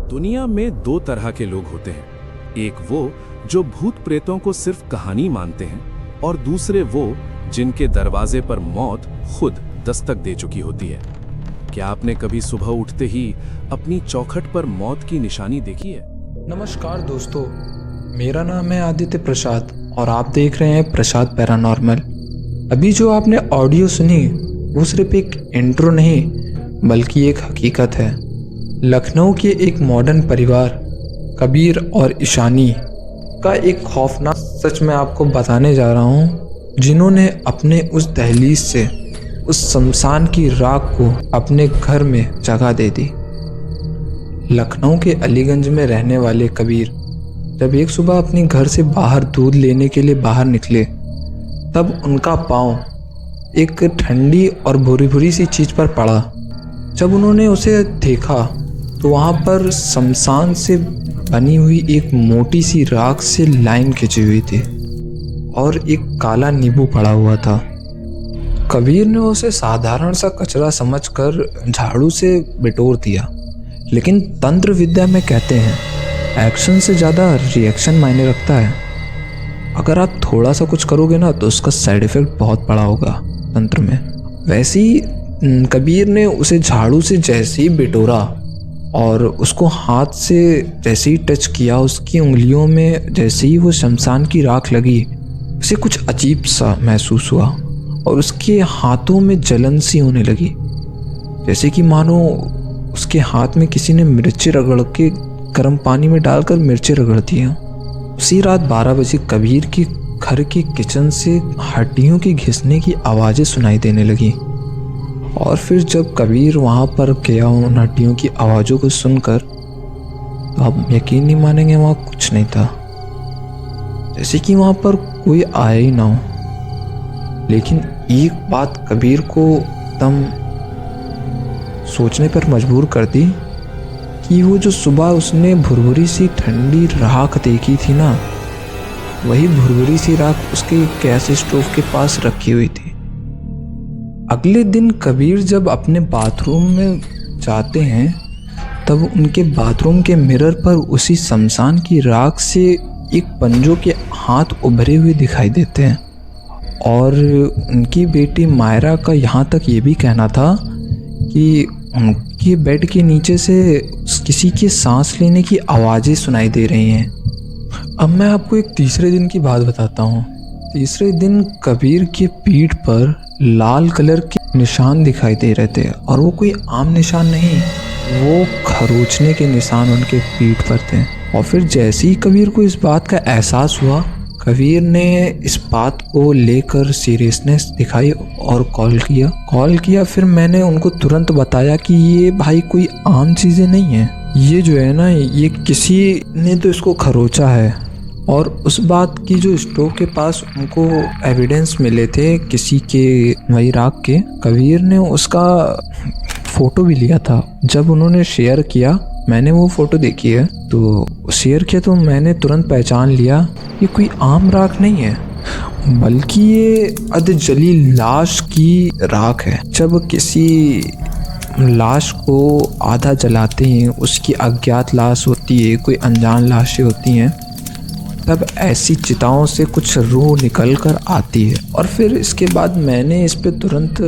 दुनिया में दो तरह के लोग होते हैं। एक वो जो भूत प्रेतों को सिर्फ कहानी मानते हैं और दूसरे वो जिनके दरवाजे पर मौत खुद दस्तक दे चुकी होती है। क्या आपने कभी सुबह उठते ही अपनी चौखट पर मौत की निशानी देखी है? नमस्कार दोस्तों, मेरा नाम है आदित्य प्रसाद और आप देख रहे हैं प्रसाद पैरानॉर्मल। अभी जो आपने ऑडियो सुनी वो सिर्फ एक इंट्रो नहीं बल्कि एक हकीकत है। लखनऊ के एक मॉडर्न परिवार कबीर और ईशानी का एक खौफनाक सच मैं आपको बताने जा रहा हूँ, जिन्होंने अपने उस दहलीज से उस शमशान की राख को अपने घर में जगह दे दी। लखनऊ के अलीगंज में रहने वाले कबीर जब एक सुबह अपने घर से बाहर दूध लेने के लिए बाहर निकले, तब उनका पाँव एक ठंडी और भूरी भूरी सी चीज़ पर पड़ा। जब उन्होंने उसे देखा तो वहाँ पर शमशान से बनी हुई एक मोटी सी राख से लाइन खिंची हुई थी और एक काला नींबू पड़ा हुआ था। कबीर ने उसे साधारण सा कचरा समझकर झाड़ू से बिटोर दिया, लेकिन तंत्र विद्या में कहते हैं एक्शन से ज़्यादा रिएक्शन मायने रखता है। अगर आप थोड़ा सा कुछ करोगे ना तो उसका साइड इफ़ेक्ट बहुत बड़ा होगा तंत्र में। वैसे ही कबीर ने उसे झाड़ू से जैसे ही बिटोरा और उसको हाथ से जैसे ही टच किया, उसकी उंगलियों में जैसे ही वो शमशान की राख लगी, उसे कुछ अजीब सा महसूस हुआ और उसके हाथों में जलन सी होने लगी, जैसे कि मानो उसके हाथ में किसी ने मिर्ची रगड़ के गर्म पानी में डालकर मिर्ची रगड़ दी हैं। उसी रात 12 बजे कबीर के घर के किचन से हड्डियों के घिसने की आवाज़ें सुनाई देने लगी और फिर जब कबीर वहाँ पर गया उन हड्डियों की आवाज़ों को सुनकर, तो आप यकीन नहीं मानेंगे वहाँ कुछ नहीं था, जैसे कि वहाँ पर कोई आया ही ना हो। लेकिन एक बात कबीर को एकदम सोचने पर मजबूर कर दी कि वो जो सुबह उसने भुरभुरी सी ठंडी राख देखी थी ना, वही भुरभुरी सी राख उसके गैस स्टोव के पास रखी हुई थी। अगले दिन कबीर जब अपने बाथरूम में जाते हैं तब उनके बाथरूम के मिरर पर उसी शमशान की राख से एक पंजों के हाथ उभरे हुए दिखाई देते हैं और उनकी बेटी मायरा का यहाँ तक ये भी कहना था कि उनके बेड के नीचे से किसी के सांस लेने की आवाज़ें सुनाई दे रही हैं। अब मैं आपको एक तीसरे दिन की बात बताता हूँ। तीसरे दिन कबीर के पीठ पर लाल कलर के निशान दिखाई दे रहे थे और वो कोई आम निशान नहीं, वो खरोचने के निशान उनके पीठ पर थे। और फिर जैसे ही कबीर को इस बात का एहसास हुआ, कबीर ने इस बात को लेकर सीरियसनेस दिखाई और कॉल किया। फिर मैंने उनको तुरंत बताया कि ये भाई कोई आम चीज़ें नहीं है, ये जो है ना, ये किसी ने तो इसको खरोचा है। और उस बात की जो स्टोव के पास उनको एविडेंस मिले थे किसी के वही राख के, कबीर ने उसका फ़ोटो भी लिया था। जब उन्होंने शेयर किया, मैंने वो फ़ोटो देखी है, तो शेयर किया तो मैंने तुरंत पहचान लिया ये कोई आम राख नहीं है, बल्कि ये अधजली लाश की राख है। जब किसी लाश को आधा जलाते हैं, उसकी अज्ञात लाश होती है, कोई अनजान लाशें होती हैं, तब ऐसी चिताओं से कुछ रूह निकल कर आती है। और फिर इसके बाद मैंने इस पे तुरंत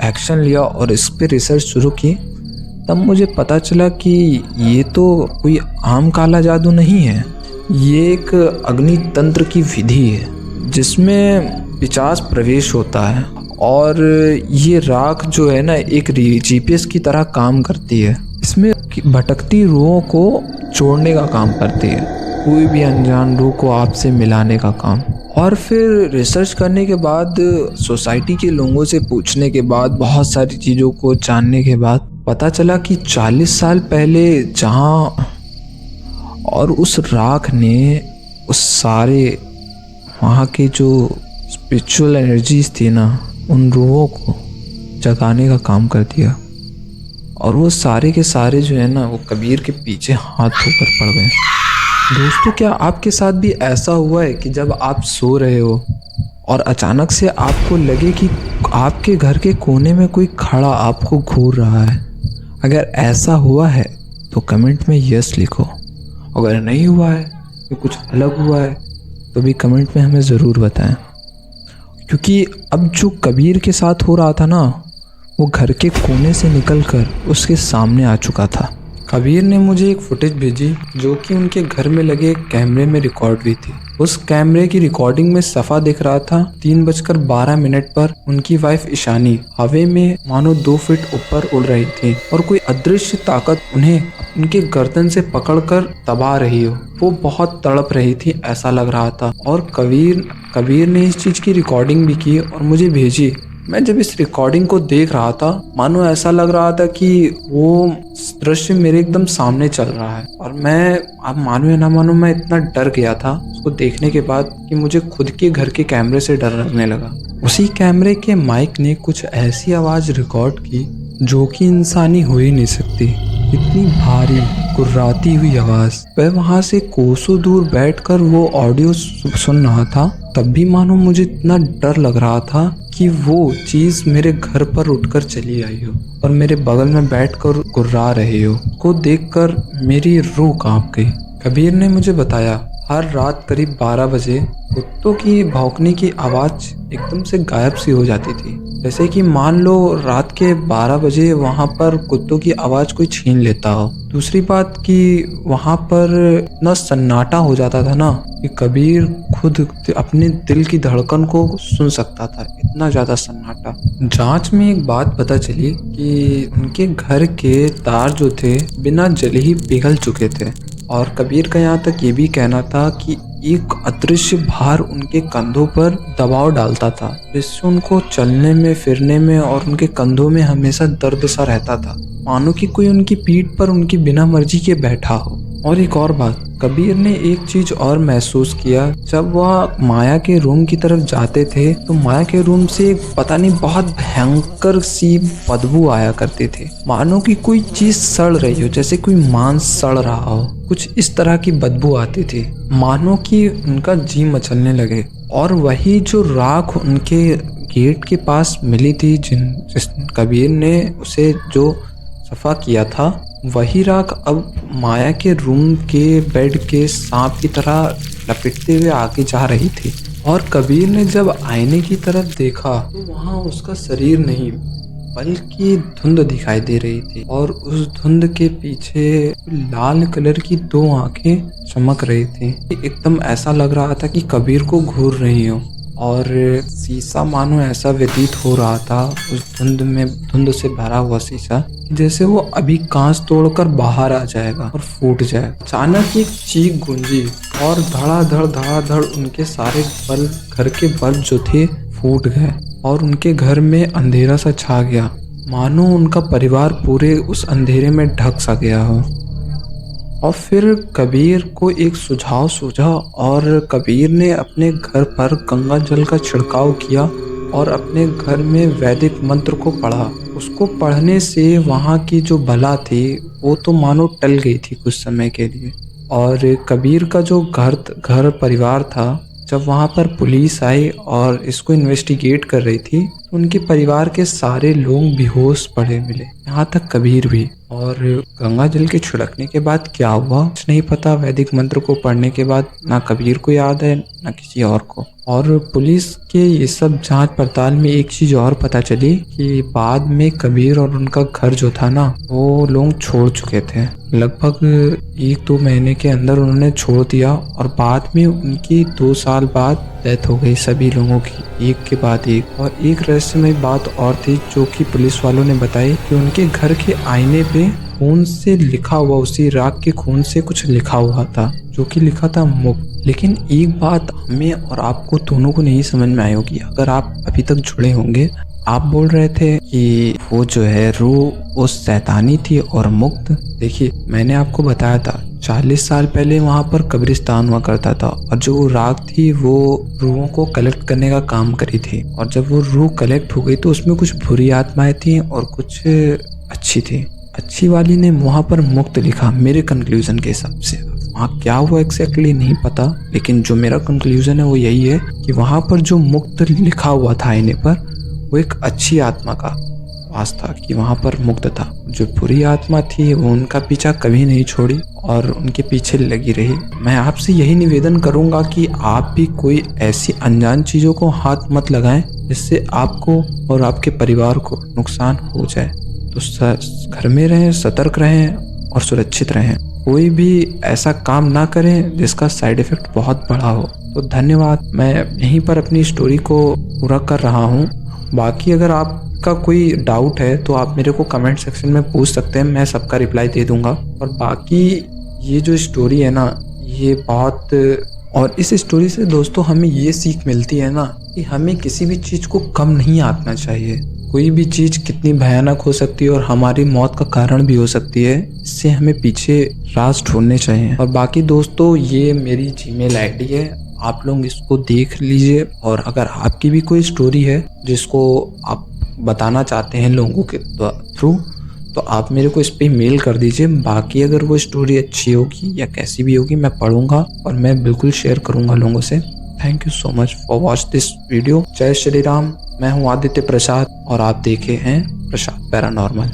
एक्शन लिया और इस पे रिसर्च शुरू की। तब मुझे पता चला कि ये तो कोई आम काला जादू नहीं है, ये एक अग्नि तंत्र की विधि है जिसमें पिशाच प्रवेश होता है और ये राख जो है ना एक जीपीएस की तरह काम करती है। इसमें भटकती रूहों को छोड़ने का काम करती है, कोई भी अनजान रूह को आपसे मिलाने का काम। और फिर रिसर्च करने के बाद, सोसाइटी के लोगों से पूछने के बाद, बहुत सारी चीज़ों को जानने के बाद पता चला कि 40 साल पहले जहाँ और उस राख ने उस सारे वहाँ के जो स्पिरिचुअल एनर्जीज थी ना, उन रूहों को जगाने का काम कर दिया और वो सारे के सारे जो है ना, वो कबीर के पीछे हाथ धोकर पड़ गए। दोस्तों, क्या आपके साथ भी ऐसा हुआ है कि जब आप सो रहे हो और अचानक से आपको लगे कि आपके घर के कोने में कोई खड़ा आपको घूर रहा है अगर ऐसा हुआ है तो कमेंट में यस लिखो, अगर नहीं हुआ है या कुछ अलग हुआ है तो भी कमेंट में हमें ज़रूर बताएं। क्योंकि अब जो कबीर के साथ हो रहा था ना, वो घर के कोने से निकलकर उसके सामने आ चुका था। कबीर ने मुझे एक फुटेज भेजी जो कि उनके घर में लगे एक कैमरे में रिकॉर्ड हुई थी। उस कैमरे की रिकॉर्डिंग में सफा दिख रहा था 3:12 पर उनकी वाइफ ईशानी हवा में मानो 2 फीट ऊपर उड़ रही थी और कोई अदृश्य ताकत उन्हें उनके गर्दन से पकड़कर दबा रही हो। वो बहुत तड़प रही थी ऐसा लग रहा था। और कबीर ने इस चीज की रिकॉर्डिंग भी की और मुझे भेजी। मैं जब इस रिकॉर्डिंग को देख रहा था मानो ऐसा लग रहा था कि वो दृश्य मेरे एकदम सामने चल रहा है। और मैं, आप मानो या ना मानो, मैं इतना डर गया था उसको देखने के बाद कि मुझे खुद के घर के कैमरे से डर लगने लगा। उसी कैमरे के माइक ने कुछ ऐसी आवाज रिकॉर्ड की जो कि इंसानी हो ही नहीं सकती। इतनी भारी गुर्राती हुई आवाज। वह वहां से कोसों दूर बैठकर वो ऑडियो सुन रहा था, तब भी मानो मुझे इतना डर लग रहा था कि वो चीज मेरे घर पर उठकर चली आई हो और मेरे बगल में बैठकर गुर्रा रही हो। को देखकर मेरी रूह कांप गई। कबीर ने मुझे बताया हर रात करीब 12 बजे कुत्तों की भौंकने की आवाज एकदम से गायब सी हो जाती थी। जैसे कि मान लो रात के 12 बजे वहां पर कुत्तों की आवाज कोई छीन लेता हो। दूसरी बात कि वहां पर इतना सन्नाटा हो जाता था ना कि कबीर खुद अपने दिल की धड़कन को सुन सकता था, इतना ज्यादा सन्नाटा। जांच में एक बात पता चली कि उनके घर के तार जो थे बिना जले ही पिघल चुके थे। और कबीर का यहाँ तक ये भी कहना था कि एक अदृश्य भार उनके कंधों पर दबाव डालता था, जिससे उनको चलने में, फिरने में और उनके कंधों में हमेशा दर्द सा रहता था, मानो कि कोई उनकी पीठ पर उनकी बिना मर्जी के बैठा हो। और एक और बात, कबीर ने एक चीज और महसूस किया। जब वह माया के रूम की तरफ जाते थे तो माया के रूम से एक पता नहीं बहुत भयंकर सी बदबू आया करती थी, मानो कि कोई चीज सड़ रही हो, जैसे कोई मांस सड़ रहा हो। कुछ इस तरह की बदबू आती थी, मानो कि उनका जी मचलने लगे। और वही जो राख उनके गेट के पास मिली थी, जिस कबीर ने उसे जो सफा किया था, वही राख अब माया के रूम के बेड के सांप की तरह लपेटते हुए आगे जा रही थी। और कबीर ने जब आईने की तरफ देखा तो वहां उसका शरीर नहीं बल्कि धुंध दिखाई दे रही थी। और उस धुंध के पीछे लाल कलर की 2 आंखें चमक रही थी। एकदम ऐसा लग रहा था कि कबीर को घूर रही हो। और शीशा मानो ऐसा व्यतीत हो रहा था उस धुंध से भरा हुआ शीशा, जैसे वो अभी कांच तोड़कर बाहर आ जाएगा और फूट जाए। अचानक एक चीख गूंजी और धड़ाधड़ उनके सारे बल्ब, घर के बल्ब जो थे, फूट गए और उनके घर में अंधेरा सा छा गया, मानो उनका परिवार पूरे उस अंधेरे में ढक सा गया हो। और फिर कबीर को एक सुझाव सूझा और कबीर ने अपने घर पर गंगा जल का छिड़काव किया और अपने घर में वैदिक मंत्र को पढ़ा। उसको पढ़ने से वहाँ की जो बला थी वो तो मानो टल गई थी कुछ समय के लिए। और कबीर का जो घर परिवार था, जब वहाँ पर पुलिस आई और इसको इन्वेस्टिगेट कर रही थी, तो उनके परिवार के सारे लोग बेहोश पड़े मिले, यहाँ तक कबीर भी। और गंगा जल के छिड़कने के बाद क्या हुआ कुछ नहीं पता। वैदिक मंत्र को पढ़ने के बाद ना कबीर को याद है ना किसी और को। और पुलिस के ये सब जांच पड़ताल में एक चीज और पता चली कि बाद में कबीर और उनका घर जो था ना, वो लोग छोड़ चुके थे। लगभग 1-2 महीने के अंदर उन्होंने छोड़ दिया और बाद में उनकी 2 साल बाद डेथ हो गई सभी लोगों की, एक के बाद एक। और एक रहस्यमय बात और थी जो कि पुलिस वालों ने बताई कि उनके घर के आईने पे खून से लिखा हुआ, उसी राख के खून से कुछ लिखा हुआ था, जो कि लिखा था मुक्त। लेकिन एक बात हमें और आपको दोनों को नहीं समझ में आई होगी, अगर आप अभी तक जुड़े होंगे। आप बोल रहे थे कि वो जो है रूह वो शैतानी थी और मुक्त। देखिए, मैंने आपको बताया था 40 साल पहले वहाँ पर कब्रिस्तान हुआ करता था और जो वो राख थी वो रूहों को कलेक्ट करने का काम करी थी। और जब वो रूह कलेक्ट हो गई तो उसमें कुछ बुरी आत्माएं थी और कुछ अच्छी थी। अच्छी वाली ने वहाँ पर मुक्त लिखा मेरे कंक्लूजन के हिसाब से। वहाँ क्या हुआ एग्जैक्टली नहीं पता, लेकिन जो मेरा कंक्लूजन है वो यही है कि वहाँ पर जो मुक्त लिखा हुआ था आईने पर, वो एक अच्छी आत्मा का। पास था कि वहाँ पर मुक्त था। जो बुरी आत्मा थी वो उनका पीछा कभी नहीं छोड़ी और उनके पीछे लगी रही। मैं आपसे यही निवेदन करूंगा कि आप भी कोई ऐसी अनजान चीज़ों को हाथ मत लगाएं जिससे आपको और आपके परिवार को नुकसान हो जाए। तो घर में रहें, सतर्क रहें और सुरक्षित रहें। कोई भी ऐसा काम ना करें जिसका साइड इफ़ेक्ट बहुत बड़ा हो। तो धन्यवाद। मैं यहीं पर अपनी स्टोरी को पूरा कर रहा हूँ। बाकी अगर आपका कोई डाउट है तो आप मेरे को कमेंट सेक्शन में पूछ सकते हैं, मैं सबका रिप्लाई दे दूंगा। और बाकी ये जो स्टोरी है ना, ये बहुत, और इस स्टोरी से दोस्तों हमें ये सीख मिलती है ना कि हमें किसी भी चीज़ को कम नहीं आंकना चाहिए। कोई भी चीज़ कितनी भयानक हो सकती है और हमारी मौत का कारण भी हो सकती है। इससे हमें पीछे राज ढूंढने चाहिए। और बाकी दोस्तों ये मेरी जीमेल आईडी है, आप लोग इसको देख लीजिए। और अगर आपकी भी कोई स्टोरी है जिसको आप बताना चाहते हैं लोगों के थ्रू, तो आप मेरे को इस पे मेल कर दीजिए। बाकी अगर वो स्टोरी अच्छी होगी या कैसी भी होगी मैं पढ़ूंगा और मैं बिल्कुल शेयर करूंगा लोगों से। Thank you so much for watch this video. जय श्री राम। मैं हूँ आदित्य प्रसाद और आप देखे हैं प्रसाद पैरानॉर्मल।